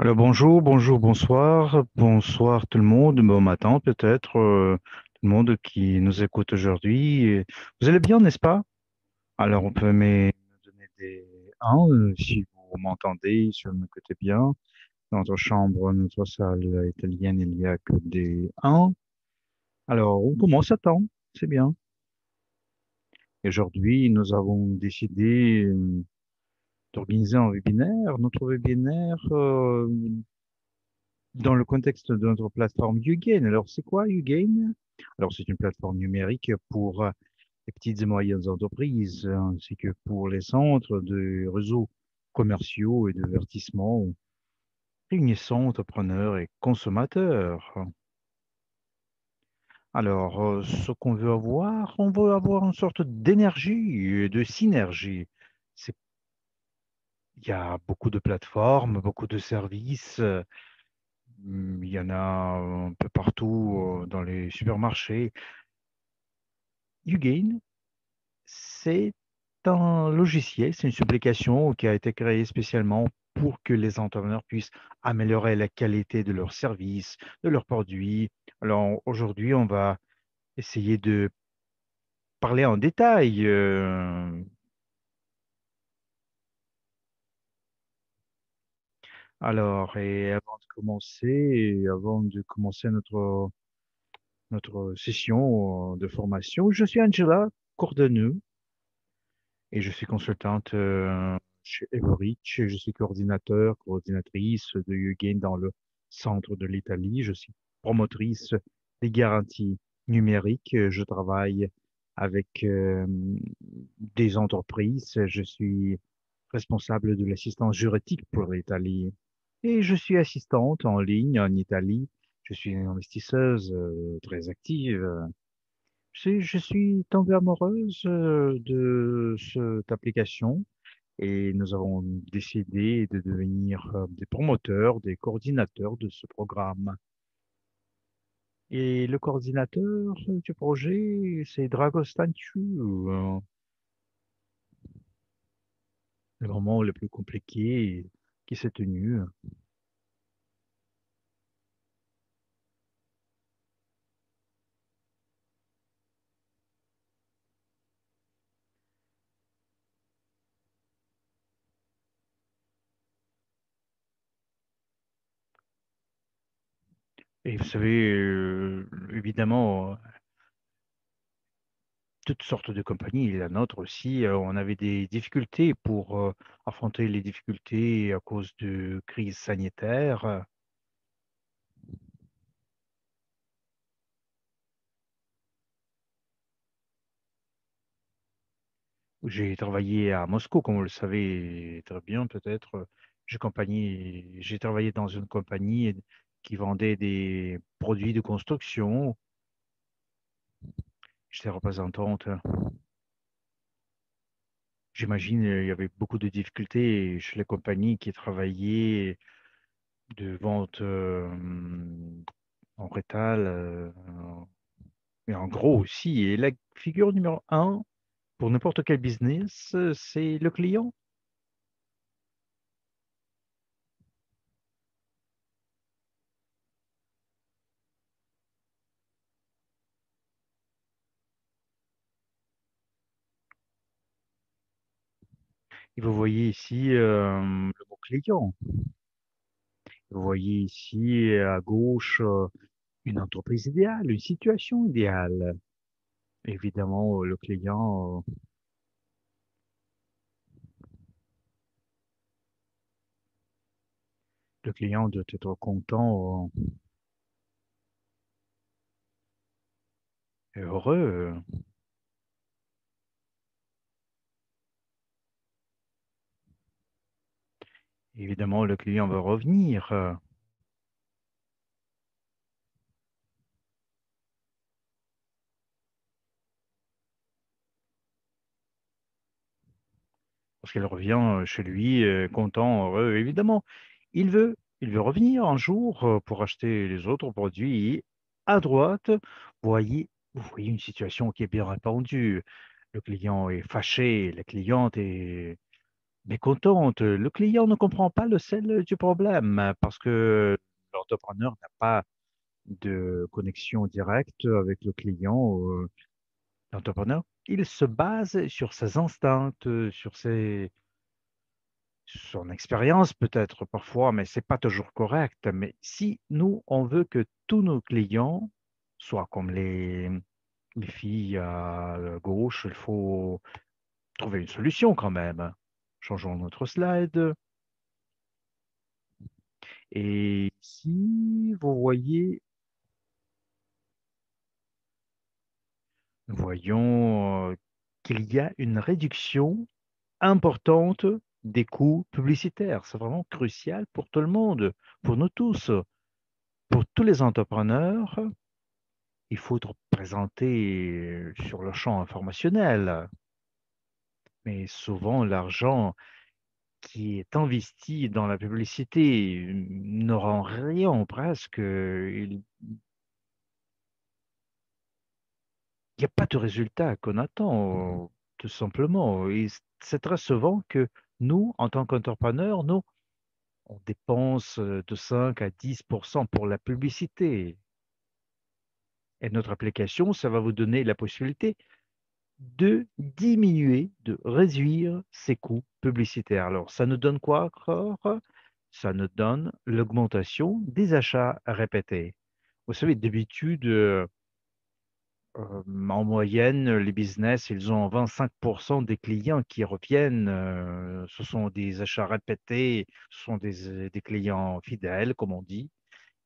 Alors bonjour, bonsoir, bonsoir tout le monde, bon matin peut-être, tout le monde qui nous écoute aujourd'hui. Vous allez bien, n'est-ce pas? Alors on peut me donner des 1 si vous m'entendez, si vous m'écoutez bien. Dans notre chambre, notre salle italienne, il n'y a que des 1. Alors on commence à temps, c'est bien. Et aujourd'hui, nous avons décidé d'organiser un webinaire. Notre webinaire dans le contexte de notre plateforme YouGain. Alors, c'est quoi YouGain? Alors, c'est une plateforme numérique pour les petites et moyennes entreprises, ainsi que pour les centres de réseaux commerciaux et de divertissement, réunissant entrepreneurs et consommateurs. Alors, ce qu'on veut avoir, on veut avoir une sorte d'énergie et de synergie. C'est, il y a beaucoup de plateformes, beaucoup de services. Il y en a un peu partout dans les supermarchés. YouGain, c'est un logiciel, c'est une application qui a été créée spécialement pour que les entrepreneurs puissent améliorer la qualité de leurs services, de leurs produits. Alors aujourd'hui, on va essayer de parler en détail. Alors, et avant de commencer notre session de formation, je suis Angela Courdeneux et je suis consultante chez Everich. Je suis coordinatrice de YouGain dans le centre de l'Italie. Je suis promotrice des garanties numériques. Je travaille avec des entreprises. Je suis responsable de l'assistance juridique pour l'Italie. Et je suis assistante en ligne en Italie. Je suis une investisseuse très active. Je suis tombée amoureuse de cette application et nous avons décidé de devenir des promoteurs, des coordinateurs de ce programme. Et le coordinateur du projet, c'est Dragostantu. Le moment le plus compliqué qui s'est tenu. Et vous savez, évidemment, toutes sortes de compagnies, et la nôtre aussi, on avait des difficultés pour affronter les difficultés à cause de crise sanitaire. J'ai travaillé à Moscou, comme vous le savez très bien, peut-être. J'ai travaillé dans une compagnie qui vendait des produits de construction. J'étais représentante. J'imagine il y avait beaucoup de difficultés chez les compagnies qui travaillaient de vente en rétal, mais en gros aussi. Et la figure numéro 1 pour n'importe quel business, c'est le client. Et vous voyez ici le mot client. Vous voyez ici à gauche une entreprise idéale, une situation idéale. Évidemment, le client doit être content et heureux. Évidemment, le client va revenir parce qu'il revient chez lui content, heureux. Évidemment, il veut revenir un jour pour acheter les autres produits. Et à droite, vous voyez une situation qui est bien répandue. Le client est fâché, la cliente est mécontente. Le client ne comprend pas le sel du problème parce que l'entrepreneur n'a pas de connexion directe avec le client. L'entrepreneur, il se base sur ses instincts, sur son expérience peut-être parfois, mais c'est pas toujours correct. Mais si nous, on veut que tous nos clients soient comme les filles à gauche, il faut trouver une solution quand même. Changeons notre slide. Et si vous voyez, nous voyons qu'il y a une réduction importante des coûts publicitaires. C'est vraiment crucial pour tout le monde, pour nous tous, pour tous les entrepreneurs. Il faut être présenté sur le champ informationnel. Mais souvent, l'argent qui est investi dans la publicité ne rend rien presque. Il n'y a pas de résultat qu'on attend, tout simplement. Et c'est très souvent que nous, en tant qu'entrepreneurs, nous, on dépense de 5 à 10% pour la publicité. Et notre application, ça va vous donner la possibilité de diminuer, de réduire ses coûts publicitaires. Alors, ça nous donne quoi encore? Ça nous donne l'augmentation des achats répétés. Vous savez, d'habitude, en moyenne, les business, ils ont 25% des clients qui reviennent. Ce sont des achats répétés, ce sont des clients fidèles, comme on dit.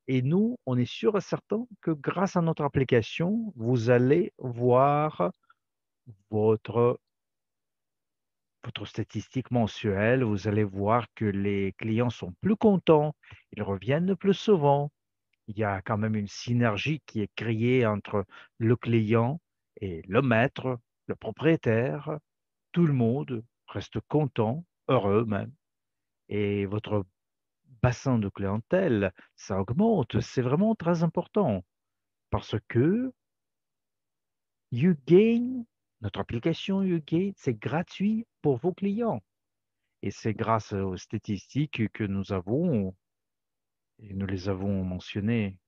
Et nous, on est sûr et certain que grâce à notre application, vous allez voir votre, votre statistique mensuelle. Vous allez voir que les clients sont plus contents, ils reviennent plus souvent. Il y a quand même une synergie qui est créée entre le client et le maître, le propriétaire. Tout le monde reste content, heureux même. Et votre bassin de clientèle, ça augmente. C'est vraiment très important parce que YouGain, notre application YouGain, c'est gratuit pour vos clients. Et c'est grâce aux statistiques que nous avons, et nous les avons mentionnées.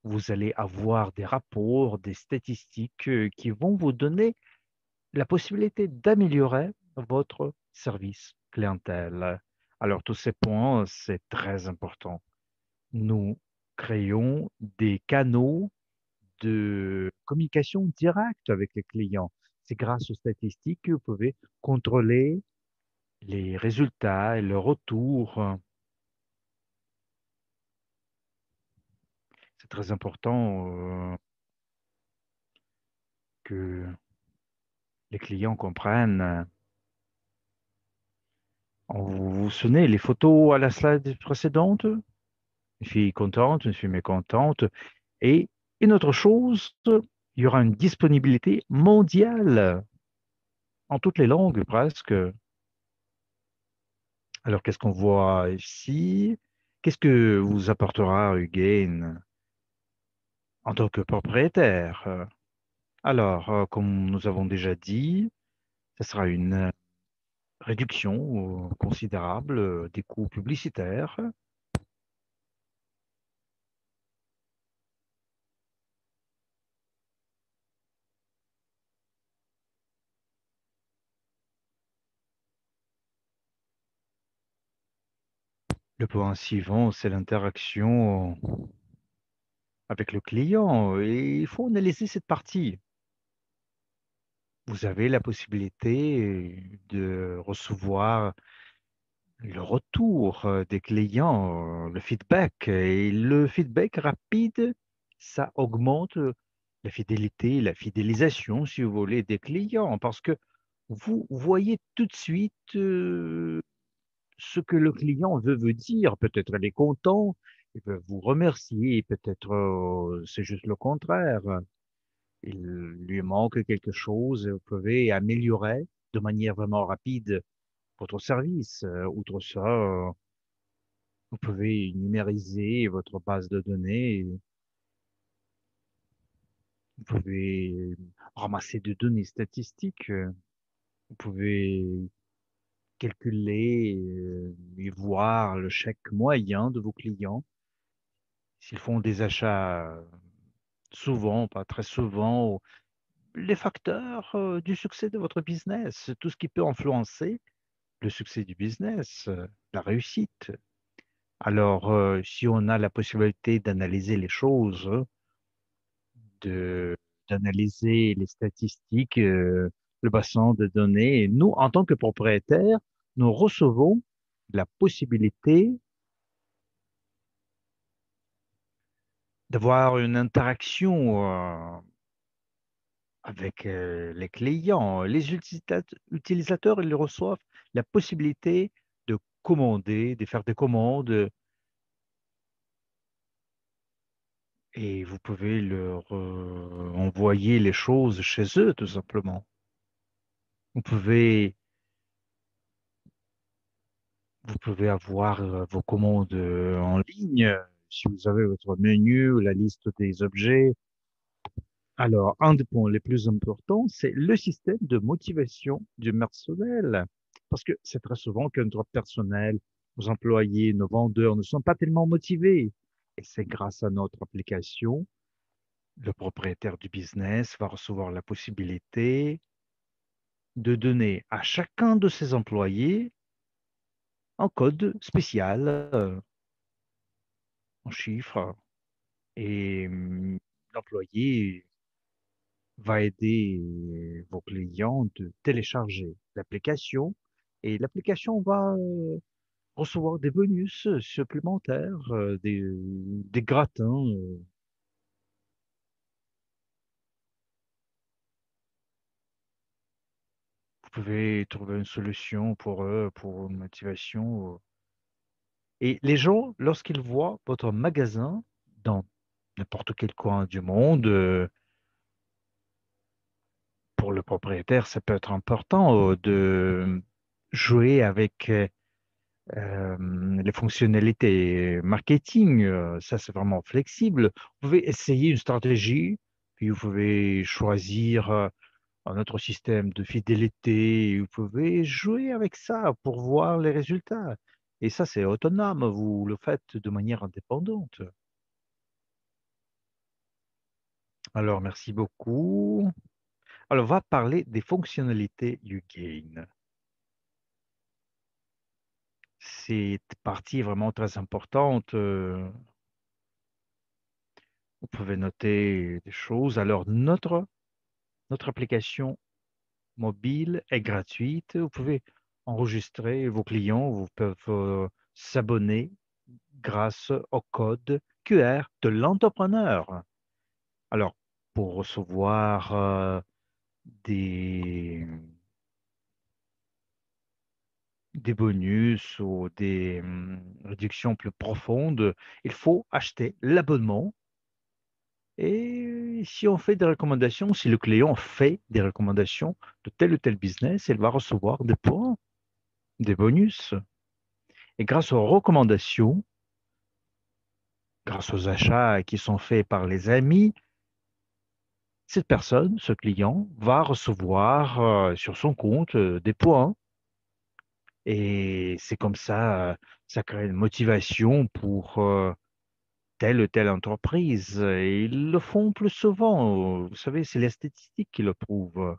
Vous allez avoir des rapports, des statistiques qui vont vous donner la possibilité d'améliorer votre service clientèle. Alors, tous ces points, c'est très important. Nous créons des canaux de communication directe avec les clients. C'est grâce aux statistiques que vous pouvez contrôler les résultats et le retour. C'est très important que les clients comprennent. Vous vous souvenez, les photos à la slide précédente? Une fille contente, une fille mécontente. Et une autre chose, il y aura une disponibilité mondiale en toutes les langues presque. Alors, qu'est-ce qu'on voit ici? Qu'est-ce que vous apportera Hugain en tant que propriétaire? Alors, comme nous avons déjà dit, ce sera une réduction considérable des coûts publicitaires. Le point suivant, c'est l'interaction avec le client. Et il faut analyser cette partie. Vous avez la possibilité de recevoir le retour des clients, le feedback. Et le feedback rapide, ça augmente la fidélité, la fidélisation, si vous voulez, des clients, parce que vous voyez tout de suite ce que le client veut vous dire. Peut-être il est content, il veut vous remercier, peut-être c'est juste le contraire. Il lui manque quelque chose, et vous pouvez améliorer de manière vraiment rapide votre service. Outre ça, vous pouvez numériser votre base de données, vous pouvez ramasser des données statistiques, vous pouvez calculer et voir le chèque moyen de vos clients, s'ils font des achats souvent, pas très souvent, ou les facteurs du succès de votre business, tout ce qui peut influencer le succès du business, la réussite. Alors, si on a la possibilité d'analyser les choses, de d'analyser les statistiques, le bassin de données. Et nous, en tant que propriétaires, nous recevons la possibilité d'avoir une interaction avec les clients. Les utilisateurs, ils reçoivent la possibilité de commander, de faire des commandes et vous pouvez leur envoyer les choses chez eux, tout simplement. Vous pouvez Vous pouvez avoir vos commandes en ligne. Si vous avez votre menu, la liste des objets. Alors, un des points les plus importants, c'est le système de motivation du personnel. Parce que c'est très souvent que notre personnel, nos employés, nos vendeurs ne sont pas tellement motivés. Et c'est grâce à notre application, le propriétaire du business va recevoir la possibilité de donner à chacun de ses employés un code spécial en chiffres. Et l'employé va aider vos clients de télécharger l'application et l'application va recevoir des bonus supplémentaires, des gratins. Vous pouvez trouver une solution pour eux, pour une motivation. Et les gens, lorsqu'ils voient votre magasin dans n'importe quel coin du monde, pour le propriétaire, ça peut être important de jouer avec les fonctionnalités marketing. Ça, c'est vraiment flexible. Vous pouvez essayer une stratégie, puis vous pouvez choisir un autre système de fidélité. Vous pouvez jouer avec ça pour voir les résultats. Et ça, c'est autonome. Vous le faites de manière indépendante. Alors, merci beaucoup. Alors, on va parler des fonctionnalités YouGain. C'est partie vraiment très importante. Vous pouvez noter des choses. Alors, notre application mobile est gratuite. Vous pouvez enregistrer vos clients. Vous peuvent s'abonner grâce au code QR de l'entrepreneur. Alors, pour recevoir des, des bonus ou des réductions plus profondes, il faut acheter l'abonnement. Et si on fait des recommandations, si le client fait des recommandations de tel ou tel business, il va recevoir des points, des bonus. Et grâce aux recommandations, grâce aux achats qui sont faits par les amis, cette personne, ce client, va recevoir sur son compte des points. Et c'est comme ça, ça crée une motivation pour telle ou telle entreprise. Et ils le font plus souvent. Vous savez, c'est les statistiques qui le prouvent.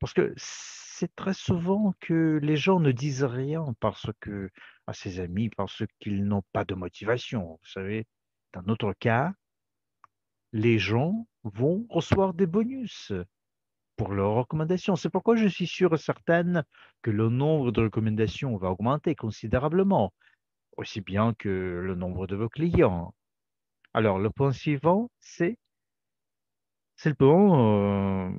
Parce que c'est très souvent que les gens ne disent rien parce que, à ses amis, parce qu'ils n'ont pas de motivation. Vous savez, dans notre cas, les gens vont recevoir des bonus pour leurs recommandations. C'est pourquoi je suis sûr et certaine que le nombre de recommandations va augmenter considérablement, aussi bien que le nombre de vos clients. Alors, le point suivant, c'est le point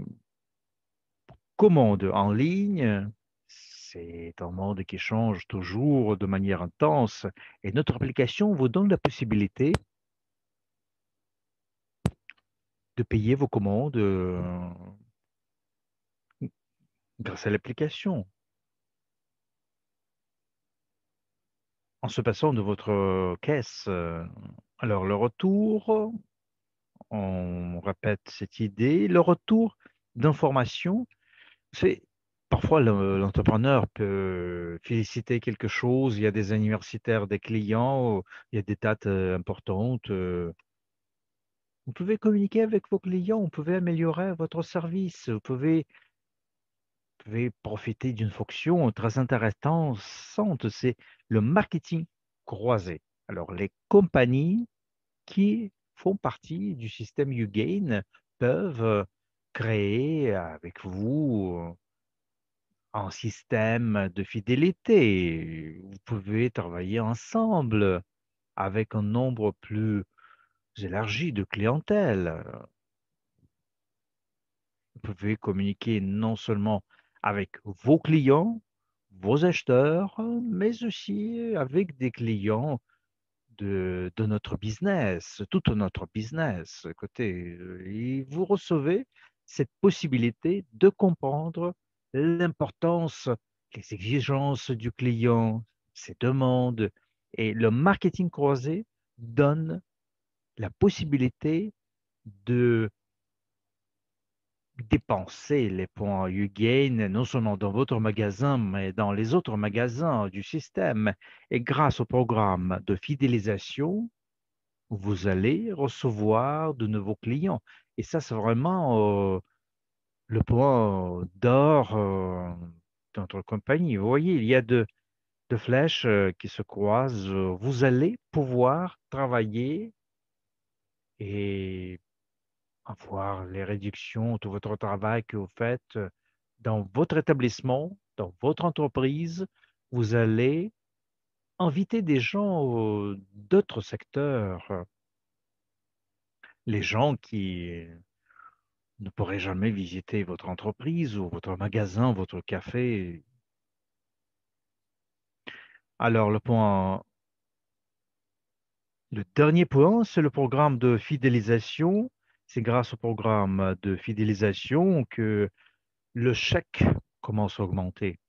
commande en ligne. C'est un monde qui change toujours de manière intense et notre application vous donne la possibilité de payer vos commandes grâce à l'application en se passant de votre caisse. Alors, le retour, on répète cette idée, le retour d'information, c'est parfois, l'entrepreneur peut féliciter quelque chose. Il y a des anniversaires des clients, il y a des dates importantes. Vous pouvez communiquer avec vos clients, vous pouvez améliorer votre service, vous pouvez profiter d'une fonction très intéressante, c'est le marketing croisé. Alors, les compagnies qui font partie du système YouGain peuvent créer avec vous un système de fidélité. Vous pouvez travailler ensemble avec un nombre plus élargi de clientèle. Vous pouvez communiquer non seulement avec vos clients, vos acheteurs, mais aussi avec des clients de notre business, tout notre business. Écoutez, et vous recevez cette possibilité de comprendre l'importance, les exigences du client, ses demandes. Et le marketing croisé donne la possibilité de dépenser les points YouGain, non seulement dans votre magasin, mais dans les autres magasins du système. Et grâce au programme de fidélisation, vous allez recevoir de nouveaux clients. Et ça, c'est vraiment le point d'or de notre compagnie. Vous voyez, il y a deux flèches qui se croisent. Vous allez pouvoir travailler et avoir les réductions, tout votre travail que vous faites dans votre établissement, dans votre entreprise. Vous allez inviter des gens d'autres secteurs, les gens qui ne pourraient jamais visiter votre entreprise ou votre magasin, votre café. Alors, le dernier point, c'est le programme de fidélisation. C'est grâce au programme de fidélisation que le chèque commence à augmenter.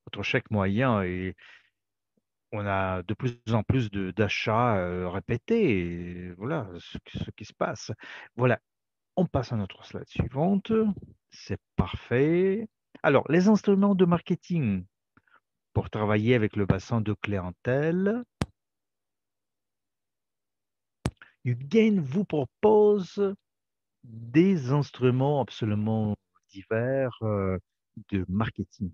Votre chèque moyen, et on a de plus en plus d'achats répétés. Et voilà ce qui se passe. Voilà, on passe à notre slide suivante. C'est parfait. Alors, les instruments de marketing pour travailler avec le bassin de clientèle. Ugain vous propose des instruments absolument divers de marketing.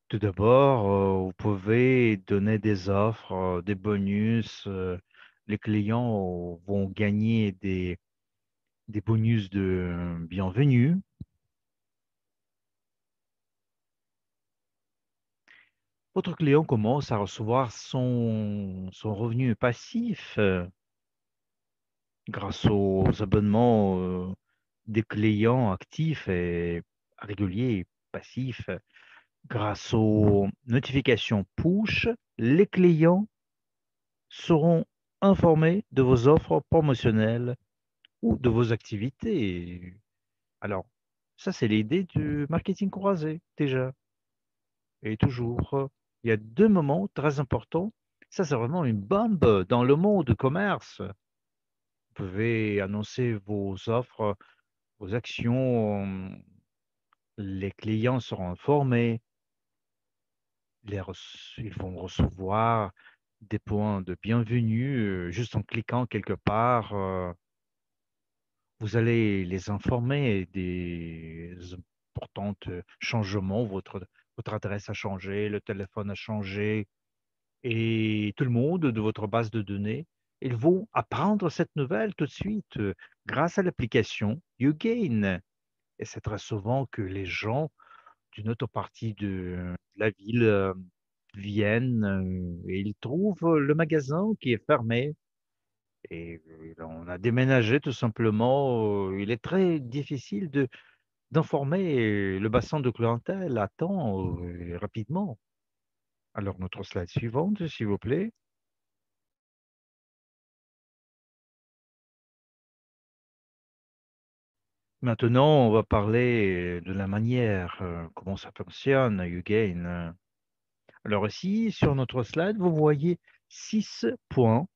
Tout d'abord, vous pouvez donner des offres, des bonus. Les clients vont gagner des bonus de bienvenue. Votre client commence à recevoir son revenu passif grâce aux abonnements des clients actifs et réguliers et passifs. Grâce aux notifications push, les clients seront informés de vos offres promotionnelles ou de vos activités. Alors, ça, c'est l'idée du marketing croisé, déjà. Et toujours, il y a deux moments très importants. Ça, c'est vraiment une bombe dans le monde du commerce. Vous pouvez annoncer vos offres, vos actions. Les clients seront informés. Ils vont recevoir des points de bienvenue juste en cliquant quelque part. Vous allez les informer des importants changements. Votre adresse a changé, le téléphone a changé et tout le monde de votre base de données, ils vont apprendre cette nouvelle tout de suite grâce à l'application YouGain. Et c'est très souvent que les gens d'une autre partie de la ville viennent et ils trouvent le magasin qui est fermé. Et on a déménagé tout simplement. Il est très difficile d'informer le bassin de clientèle à temps et rapidement. Alors, notre slide suivante, s'il vous plaît. Maintenant, on va parler de la manière, comment ça fonctionne, YouGain. Alors ici, sur notre slide, vous voyez 6 points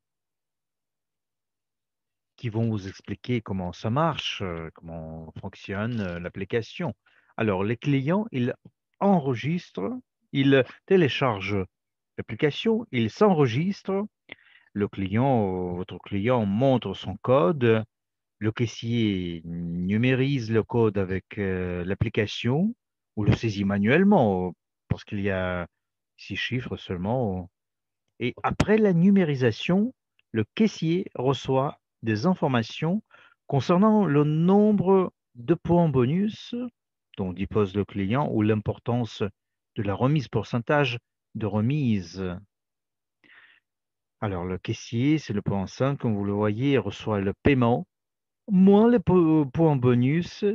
qui vont vous expliquer comment ça marche, comment fonctionne l'application. Alors, les clients, ils enregistrent, ils téléchargent l'application, ils s'enregistrent. Le client, votre client montre son code. Le caissier numérise le code avec l'application ou le saisit manuellement parce qu'il y a 6 chiffres seulement. Et après la numérisation, le caissier reçoit des informations concernant le nombre de points bonus dont dispose le client ou l'importance de la remise, pourcentage de remise. Alors, le caissier, c'est le point 5, comme vous le voyez, reçoit le paiement, moins les points bonus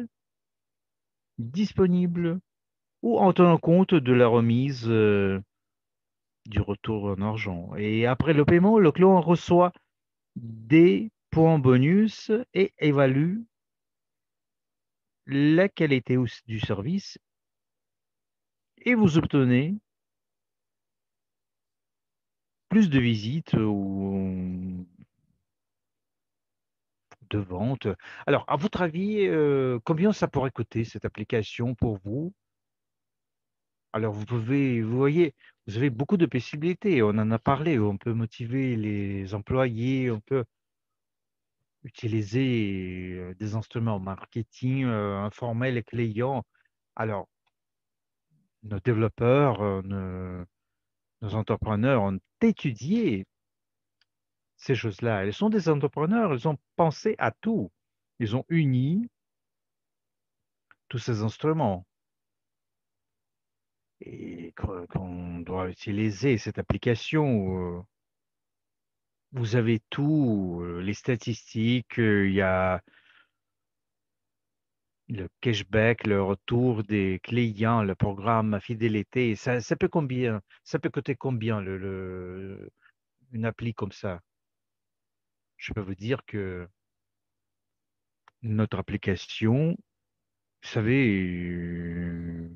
disponibles ou en tenant compte de la remise du retour en argent. Et après le paiement, le client reçoit des points bonus et évalue la qualité du service et vous obtenez plus de visites ou de ventes. Alors, à votre avis, combien ça pourrait coûter cette application pour vous? Alors, vous voyez, vous avez beaucoup de possibilités. On en a parlé. On peut motiver les employés, on peut utiliser des instruments marketing, informer les clients. Alors, nos développeurs, nos entrepreneurs ont étudié ces choses-là. Ils sont des entrepreneurs, ils ont pensé à tout. Ils ont uni tous ces instruments. Et qu'on doit utiliser cette application, vous avez tout, les statistiques, il y a le cashback, le retour des clients, le programme à fidélité. Ça peut combien? Ça peut coûter combien une appli comme ça? Je peux vous dire que notre application, vous savez,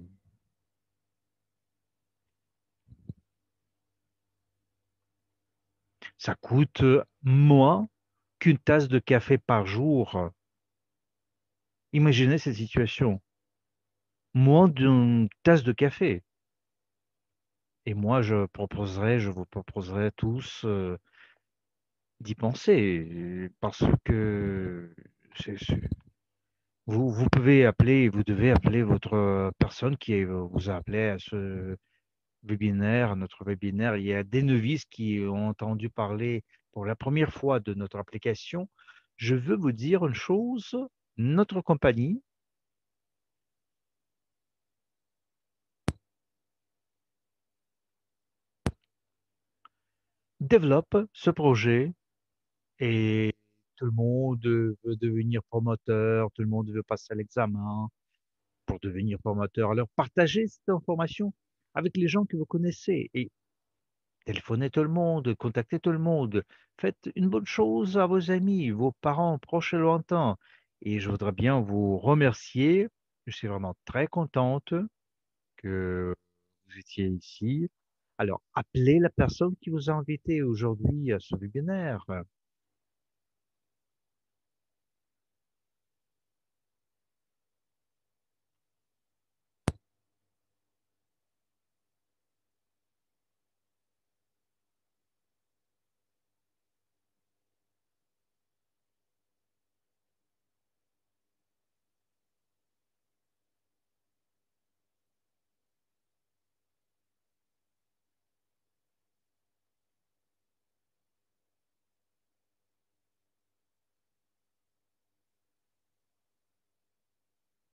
ça coûte moins qu'une tasse de café par jour. Imaginez cette situation. Moins d'une tasse de café. Et moi, je vous proposerai tous d'y penser, parce que vous pouvez appeler, vous devez appeler votre personne qui vous a appelé à ce webinaire, à notre webinaire. Il y a des novices qui ont entendu parler pour la première fois de notre application. Je veux vous dire une chose, notre compagnie développe ce projet et tout le monde veut devenir promoteur, tout le monde veut passer l'examen pour devenir promoteur. Alors, partagez cette information avec les gens que vous connaissez et téléphonez tout le monde, contactez tout le monde. Faites une bonne chose à vos amis, vos parents, proches et lointains. Et je voudrais bien vous remercier. Je suis vraiment très contente que vous étiez ici. Alors, appelez la personne qui vous a invité aujourd'hui à ce webinaire.